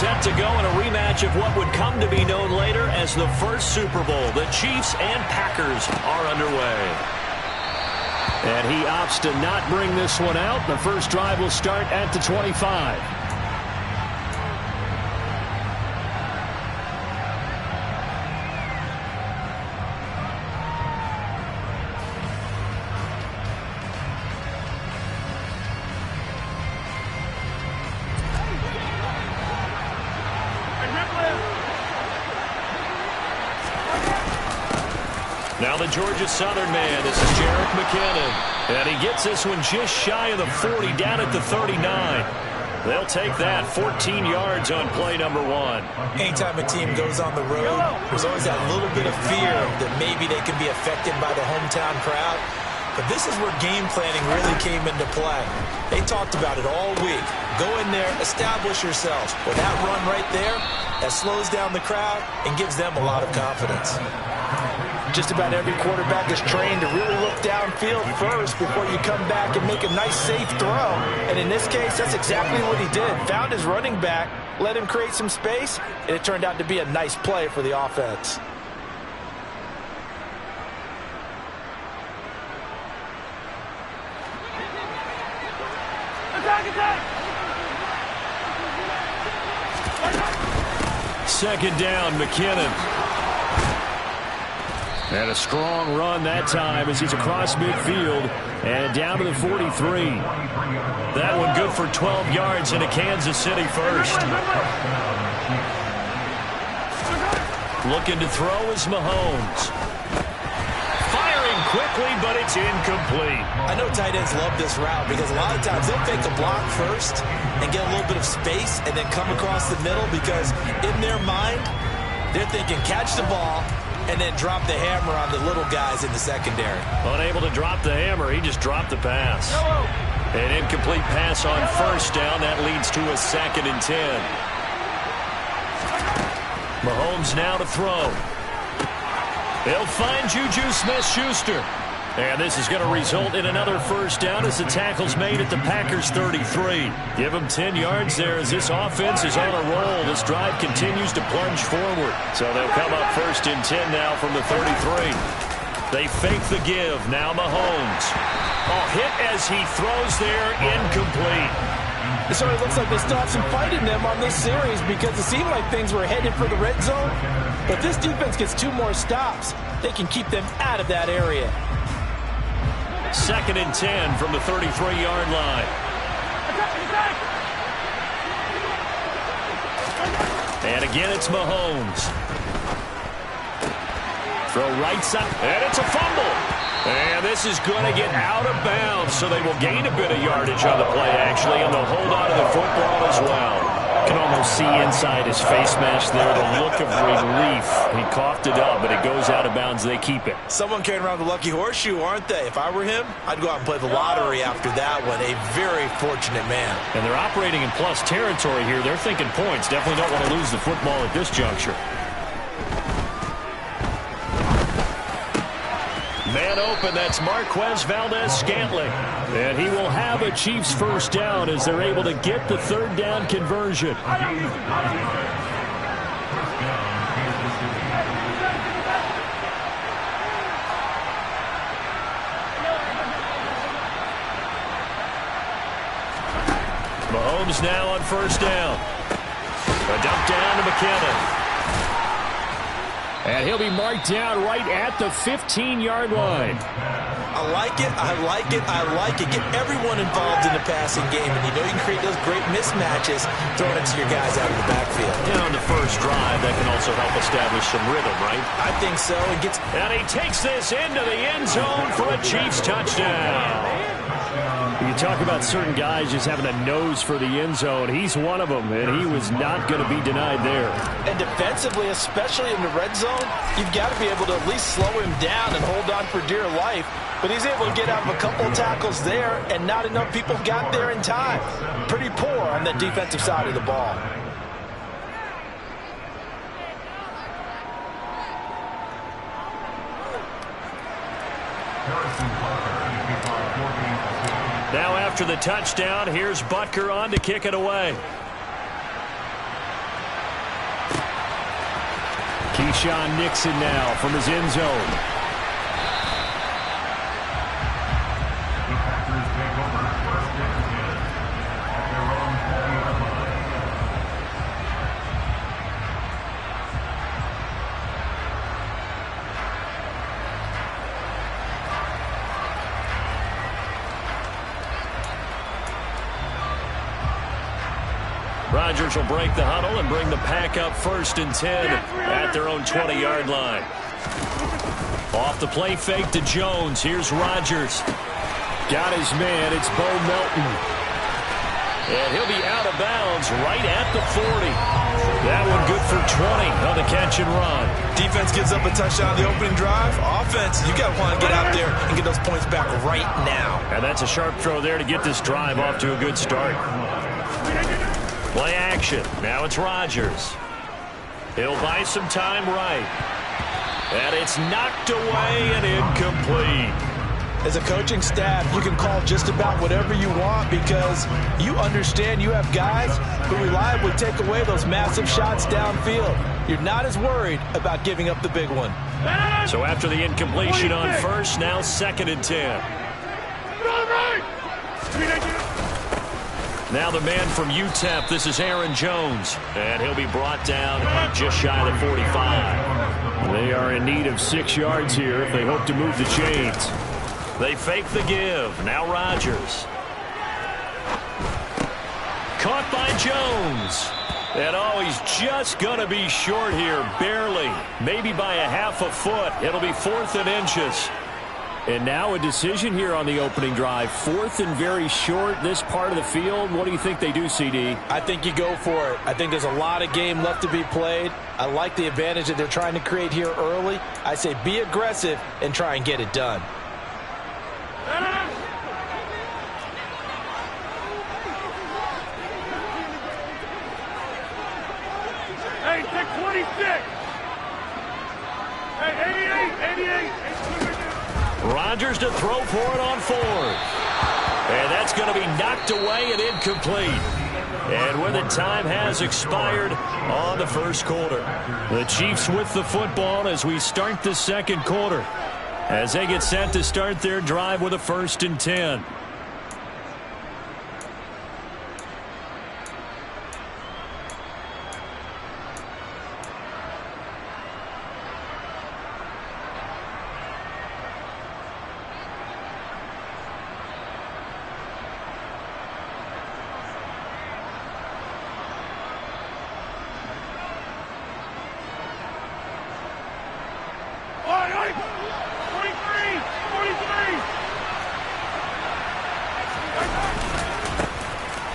set to go in a rematch of what would come to be known later as the first Super Bowl. The Chiefs and Packers are underway. And he opts to not bring this one out. The first drive will start at the 25. Now the Georgia Southern man, this is Jerick McKinnon. And he gets this one just shy of the 40, down at the 39. They'll take that 14 yards on play number 1. Anytime a team goes on the road, there's always that little bit of fear that maybe they can be affected by the hometown crowd. But this is where game planning really came into play. They talked about it all week. Go in there, establish yourselves. With that run right there, that slows down the crowd and gives them a lot of confidence. Just about every quarterback is trained to really look downfield first before you come back and make a nice, safe throw. And in this case, that's exactly what he did. Found his running back, let him create some space, and it turned out to be a nice play for the offense. Second down, McKinnon. And a strong run that time as he's across midfield and down to the 43. That one good for 12 yards into Kansas City first. Looking to throw is Mahomes. Firing quickly, but it's incomplete. I know tight ends love this route because a lot of times they'll take a block first and get a little bit of space and then come across the middle because in their mind, they're thinking catch the ball and then drop the hammer on the little guys in the secondary. Unable to drop the hammer, he just dropped the pass. An incomplete pass on first down. That leads to a 2nd and 10. Mahomes now to throw. He'll find Juju Smith-Schuster. And this is going to result in another first down as the tackle's made at the Packers 33. Give them 10 yards there as this offense is on a roll. This drive continues to plunge forward. So they'll come up 1st and 10 now from the 33. They fake the give. Now Mahomes. Hit as he throws there, incomplete. It sort of looks like they still have some fight in them on this series because it seemed like things were headed for the red zone. But this defense gets 2 more stops. They can keep them out of that area. 2nd and 10 from the 33-yard line. And again, it's Mahomes. Throw right side, and it's a fumble. And this is going to get out of bounds, so they will gain a bit of yardage on the play, actually, and they'll hold on to the football as well. You can almost see inside his face mask there the look of relief. He coughed it up, but it goes out of bounds. They keep it. Someone carrying around the lucky horseshoe, aren't they? If I were him, I'd go out and play the lottery after that one. A very fortunate man. And they're operating in plus territory here. They're thinking points. Definitely don't want to lose the football at this juncture. Man open, that's Marquez Valdez-Scantling. And he will have a Chiefs first down as they're able to get the 3rd down conversion. Mahomes now on first down. A dump down to McKinnon. And he'll be marked down right at the 15-yard line. I like it, I like it, I like it. Get everyone involved in the passing game, and you know you can create those great mismatches throwing it to your guys out of the backfield. On the first drive, that can also help establish some rhythm, right? I think so. And he takes this into the end zone for a Chiefs touchdown. You talk about certain guys just having a nose for the end zone. He's one of them, and he was not going to be denied there. And defensively, especially in the red zone, you've got to be able to at least slow him down and hold on for dear life. But he's able to get out of a couple of tackles there, and not enough people got there in time. Pretty poor on the defensive side of the ball. Now after the touchdown, here's Butker on to kick it away. Keyshawn Nixon now from his end zone. Rodgers will break the huddle and bring the pack up 1st and 10 at their own 20-yard line. Off the play fake to Jones. Here's Rodgers. Got his man. It's Bo Melton. And he'll be out of bounds right at the 40. That one good for 20 on the catch and run. Defense gives up a touchdown on the opening drive. Offense, you got to want to get out there and get those points back right now. And that's a sharp throw there to get this drive off to a good start. Play action. Now it's Rodgers. He'll buy some time right. And it's knocked away and incomplete. As a coaching staff, you can call just about whatever you want because you understand you have guys who reliably take away those massive shots downfield. You're not as worried about giving up the big one. So after the incompletion on first, now 2nd and 10. Now the man from UTEP, this is Aaron Jones. And he'll be brought down just shy of the 45. They are in need of 6 yards here if they hope to move the chains. They fake the give. Now Rodgers. Caught by Jones. And he's just going to be short here, barely. Maybe by a half a foot. It'll be 4th and inches. And now a decision here on the opening drive. 4th and very short, this part of the field. What do you think they do, CD? I think you go for it. I think there's a lot of game left to be played. I like the advantage that they're trying to create here early. I say be aggressive and try and get it done. Hey, take 26. Hey, 88. Rodgers to throw for it on 4th. And that's going to be knocked away and incomplete. And with it, time has expired on the 1st quarter. The Chiefs with the football as we start the 2nd quarter. As they get set to start their drive with a 1st and 10.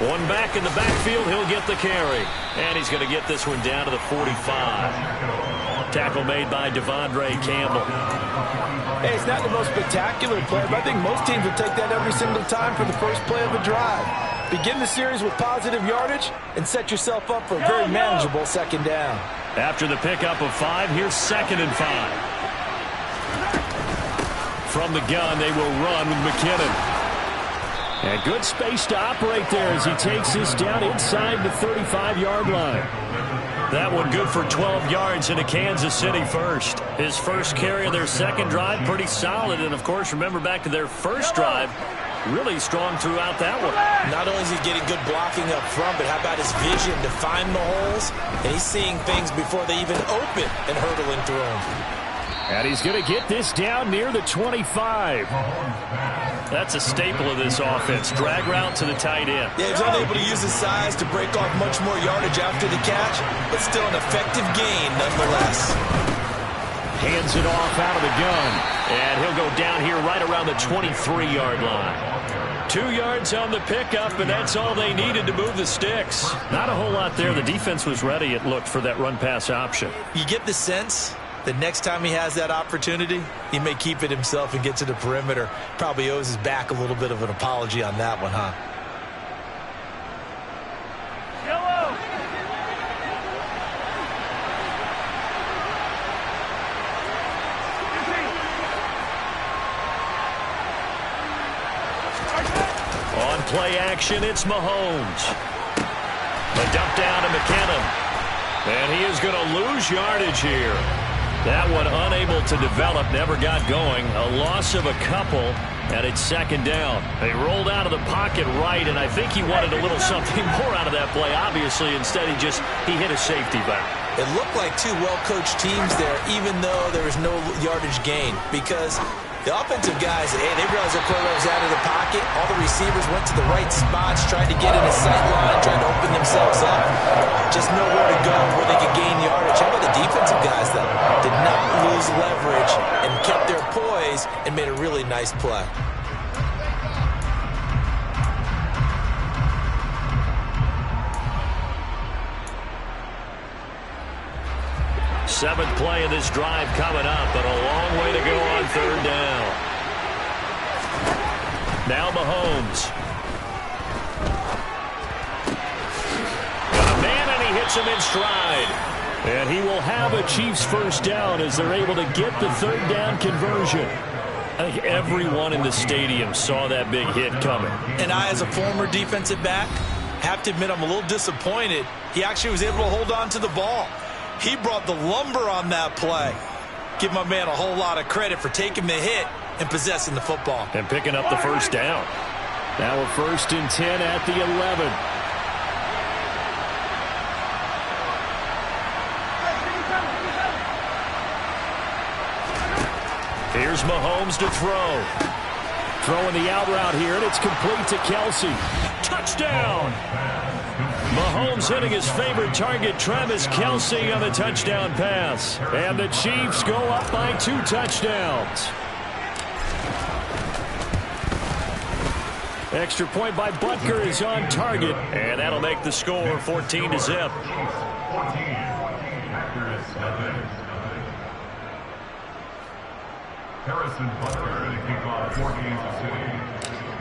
One back in the backfield, he'll get the carry. And he's going to get this one down to the 45. Tackle made by Devondre Campbell. Hey, it's not the most spectacular play, but I think most teams will take that every single time for the first play of a drive. Begin the series with positive yardage and set yourself up for a very manageable 2nd down. After the pickup of 5, here's 2nd and 5. From the gun, they will run with McKinnon. And good space to operate there as he takes this down inside the 35-yard line. That one good for 12 yards into Kansas City first. His first carry of their 2nd drive, pretty solid. And, of course, remember back to their first drive, really strong throughout that one. Not only is he getting good blocking up front, but how about his vision to find the holes? And he's seeing things before they even open and hurdling through them. And he's going to get this down near the 25. That's a staple of this offense. Drag route to the tight end. Yeah, he's unable to use his size to break off much more yardage after the catch, but still an effective gain nonetheless. Hands it off out of the gun. And he'll go down here right around the 23-yard line. 2 yards on the pickup, and that's all they needed to move the sticks. Not a whole lot there. The defense was ready, it looked, for that run-pass option. You get the sense the next time he has that opportunity, he may keep it himself and get to the perimeter. Probably owes his back a little bit of an apology on that one, huh? Yellow. On play action, it's Mahomes. The dump down to McKinnon. And he is going to lose yardage here. That one unable to develop, never got going. A loss of a couple, and it's second down. They rolled out of the pocket right, and I think he wanted a little something more out of that play, obviously. Instead, he hit a safety back. It looked like two well-coached teams there, even though there was no yardage gain, because the offensive guys, hey, they realized their quarterback was out of the pocket. All the receivers went to the right spots, tried to get in a sight line, tried to open themselves up. Just nowhere to go where they could gain yardage. How about the defensive guys, though? Did not lose leverage and kept their poise and made a really nice play. Seventh play of this drive coming up, but a long way to go on third down. Now Mahomes. Got a man, and he hits him in stride. And he will have a Chiefs first down as they're able to get the third down conversion. I think everyone in the stadium saw that big hit coming. And I, as a former defensive back, have to admit I'm a little disappointed. He actually was able to hold on to the ball. He brought the lumber on that play. Give my man a whole lot of credit for taking the hit and possessing the football. And picking up the first down. Now a 1st and 10 at the 11. Here's Mahomes to throw. Throwing the out route here, and it's complete to Kelsey. Touchdown! Mahomes hitting his favorite target, Travis Kelsey, on the touchdown pass. And the Chiefs go up by 2 touchdowns. Extra point by Butker is on target, and that'll make the score 14-0.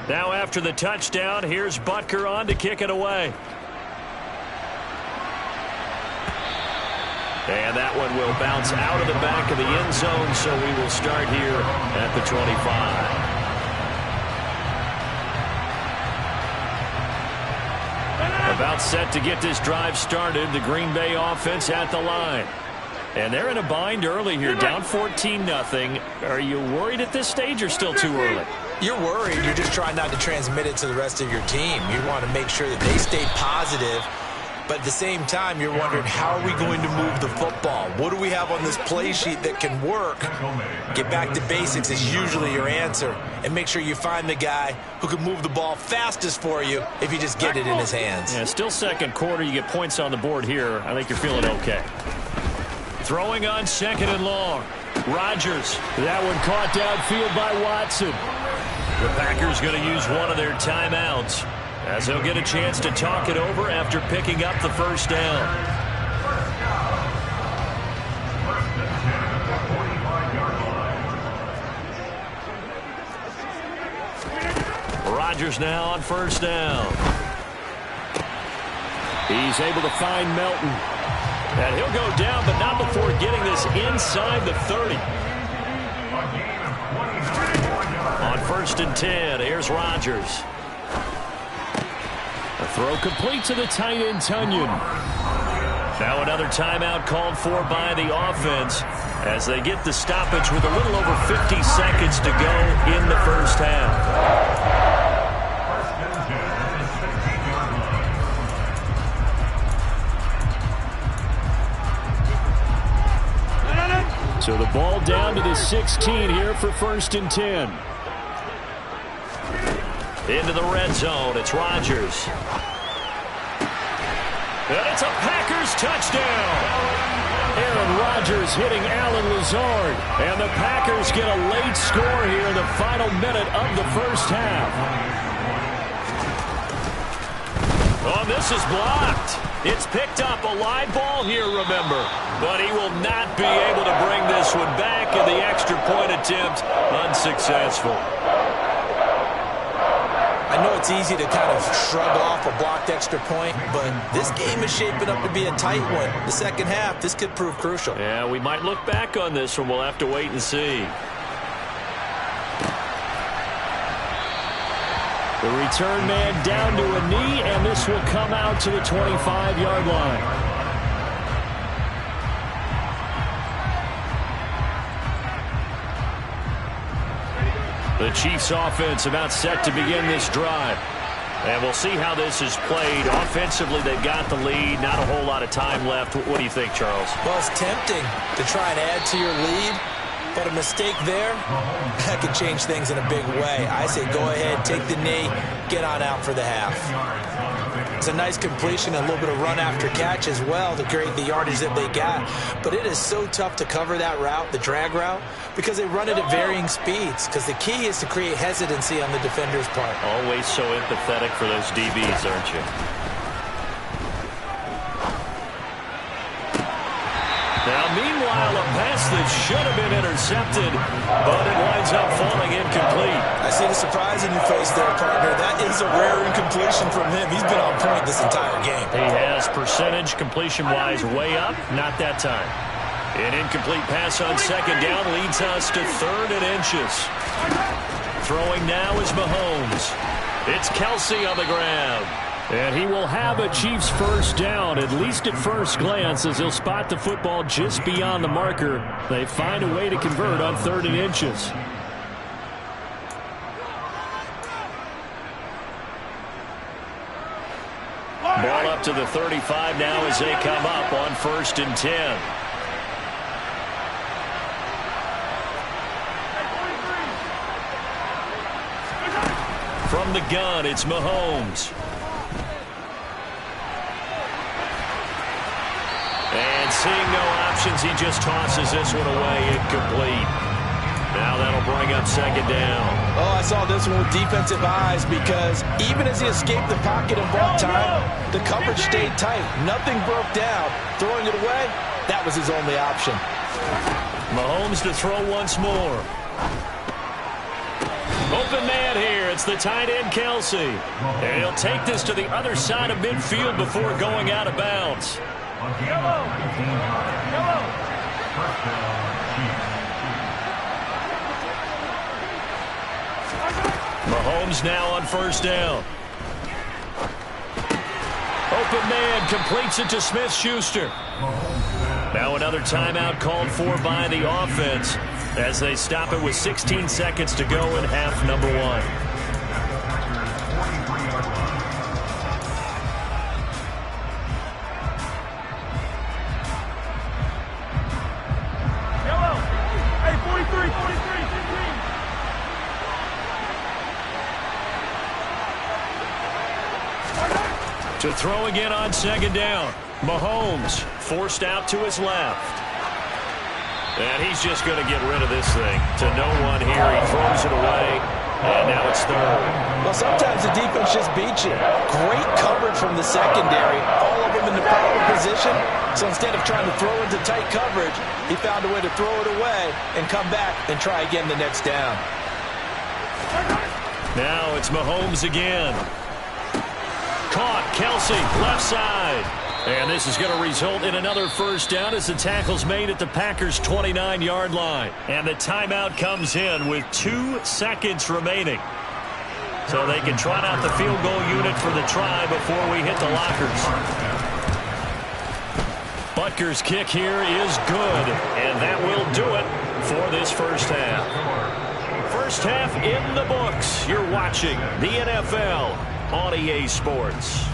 Now after the touchdown, here's Butker on to kick it away. And that one will bounce out of the back of the end zone, so we will start here at the 25. About set to get this drive started, the Green Bay offense at the line. And they're in a bind early here, down 14-0. Are you worried at this stage or still too early? You're worried. You're just trying not to transmit it to the rest of your team. You want to make sure that they stay positive. But at the same time, you're wondering, how are we going to move the football? What do we have on this play sheet that can work? Get back to basics is usually your answer. And make sure you find the guy who can move the ball fastest for you if you just get it in his hands. Yeah, still second quarter. You get points on the board here. I think you're feeling okay. Throwing on 2nd and long. Rodgers. That one caught downfield by Watson. The Packers going to use one of their timeouts, as they'll get a chance to talk it over after picking up the first down. Rodgers now on first down. He's able to find Melton. And he'll go down, but not before getting this inside the 30. On 1st and 10, here's Rodgers. A throw complete to the tight end, Tunyon. Now another timeout called for by the offense as they get the stoppage with a little over 50 seconds to go in the first half. So the ball down to the 16 here for 1st and 10. Into the red zone, it's Rodgers. And it's a Packers touchdown. Aaron Rodgers hitting Allen Lazard. And the Packers get a late score here in the final minute of the first half. Oh, this is blocked. It's picked up, a live ball here, remember. But he will not be able to bring this one back, and the extra point attempt unsuccessful. I know it's easy to kind of shrug off a blocked extra point, but this game is shaping up to be a tight one. The second half, this could prove crucial. Yeah, we might look back on this one. We'll have to wait and see. The return man down to a knee, and this will come out to the 25-yard line. The Chiefs offense about set to begin this drive. And we'll see how this is played. Offensively, they've got the lead. Not a whole lot of time left. What do you think, Charles? Well, it's tempting to try and add to your lead, but a mistake there, that could change things in a big way. I say go ahead, take the knee, get on out for the half. It's a nice completion, a little bit of run after catch as well to create the yardage that they got. But it is so tough to cover that route, the drag route, because they run it at varying speeds. Because the key is to create hesitancy on the defender's part. Always so empathetic for those DBs, aren't you? Now, meanwhile, a pass that should have been intercepted, but it winds up falling incomplete. I see the surprise in your face there, partner. That is a rare incompletion from him. He's been on point this entire game. He has percentage completion-wise way up. Not that time. An incomplete pass on second down leads us to 3rd and inches. Throwing now is Mahomes. It's Kelsey on the ground. And he will have a Chiefs first down, at least at first glance, as he'll spot the football just beyond the marker. They find a way to convert on 3rd and inches. Ball up to the 35 now as they come up on 1st and 10. From the gun, it's Mahomes. And seeing no options, he just tosses this one away, incomplete. Now that'll bring up 2nd down. Oh, I saw this one with defensive eyes because even as he escaped the pocket and bought time, the coverage stayed tight. Nothing broke down. Throwing it away, that was his only option. Mahomes to throw once more. Open man here. It's the tight end, Kelsey. And he'll take this to the other side of midfield before going out of bounds. Mahomes now on 1st down. Open man completes it to Smith-Schuster. Now another timeout called for by the offense as they stop it with 16 seconds to go in half number 1. To throw again on 2nd down. Mahomes forced out to his left. And he's just going to get rid of this thing. To no one here. He throws it away. And now it's 3rd. Well, sometimes the defense just beats you. Great coverage from the secondary. All of them in the proper position. So instead of trying to throw into tight coverage, he found a way to throw it away and come back and try again the next down. Now it's Mahomes again. Caught, Kelsey, left side. And this is going to result in another first down as the tackle's made at the Packers' 29-yard line. And the timeout comes in with 2 seconds remaining. So they can trot out the field goal unit for the try before we hit the lockers. Butker's kick here is good, and that will do it for this first half. First half in the books. You're watching the NFL on EA Sports.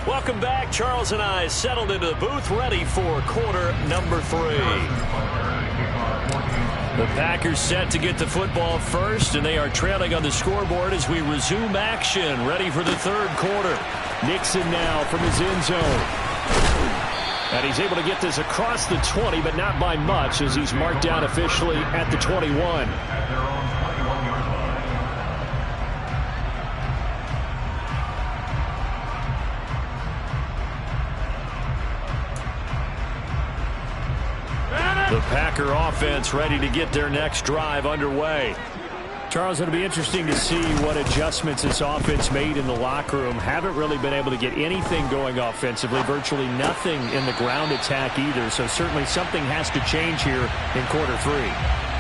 Welcome back. Charles and I settled into the booth, ready for quarter number 3. The Packers set to get the football first, and they are trailing on the scoreboard as we resume action, ready for the 3rd quarter. Nixon now from his end zone. And he's able to get this across the 20, but not by much, as he's marked down officially at the 21. The Packer offense ready to get their next drive underway. Charles, it'll be interesting to see what adjustments this offense made in the locker room. Haven't really been able to get anything going offensively, virtually nothing in the ground attack either. So certainly something has to change here in quarter 3.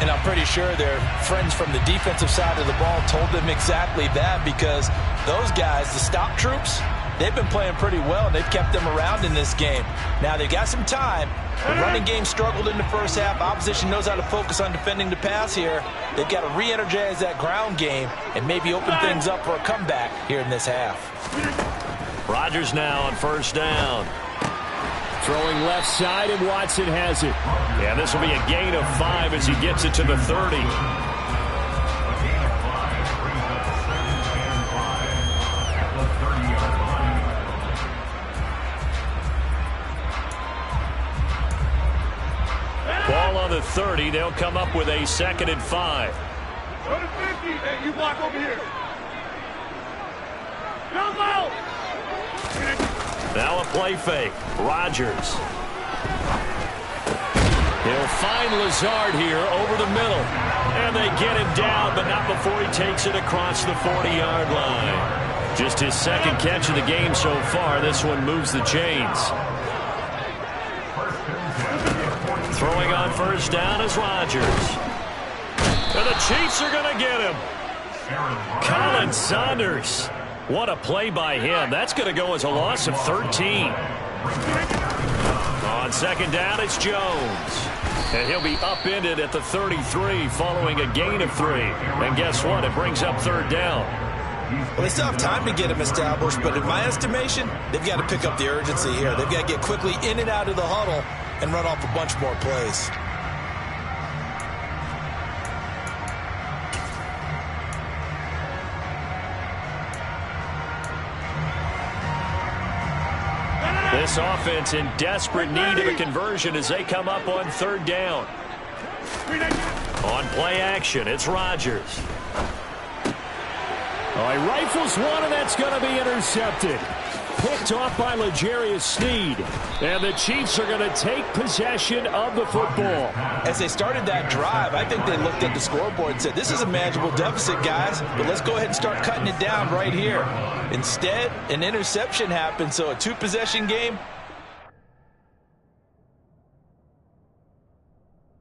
And I'm pretty sure their friends from the defensive side of the ball told them exactly that, because those guys, the stop troops, they've been playing pretty well, and they've kept them around in this game. Now, they've got some time. The running game struggled in the first half. Opposition knows how to focus on defending the pass here. They've got to re-energize that ground game and maybe open things up for a comeback here in this half. Rodgers now on first down. Throwing left side, and Watson has it. Yeah, this will be a gain of 5 as he gets it to the 30. Ball on the 30. They'll come up with a 2nd and 5. Go to 50. Hey, you block over here. Jump out. Now a play fake. Rodgers. He'll find Lazard here over the middle. And they get him down, but not before he takes it across the 40-yard line. Just his 2nd catch of the game so far. This one moves the chains. Throwing on first down is Rodgers. And the Chiefs are going to get him. Colin Saunders. What a play by him. That's going to go as a loss of 13. On 2nd down, it's Jones. And he'll be upended at the 33 following a gain of 3. And guess what? It brings up 3rd down. Well, they still have time to get him established, but in my estimation, they've got to pick up the urgency here. They've got to get quickly in and out of the huddle and run off a bunch more plays. This offense in desperate need of a conversion as they come up on 3rd down. On play action, it's Rodgers. Oh, he rifles one, and that's going to be intercepted. Picked off by L'Jarius Sneed. And the Chiefs are going to take possession of the football. As they started that drive, I think they looked at the scoreboard and said, this is a manageable deficit, guys, but let's go ahead and start cutting it down right here. Instead, an interception happened, so a 2-possession game,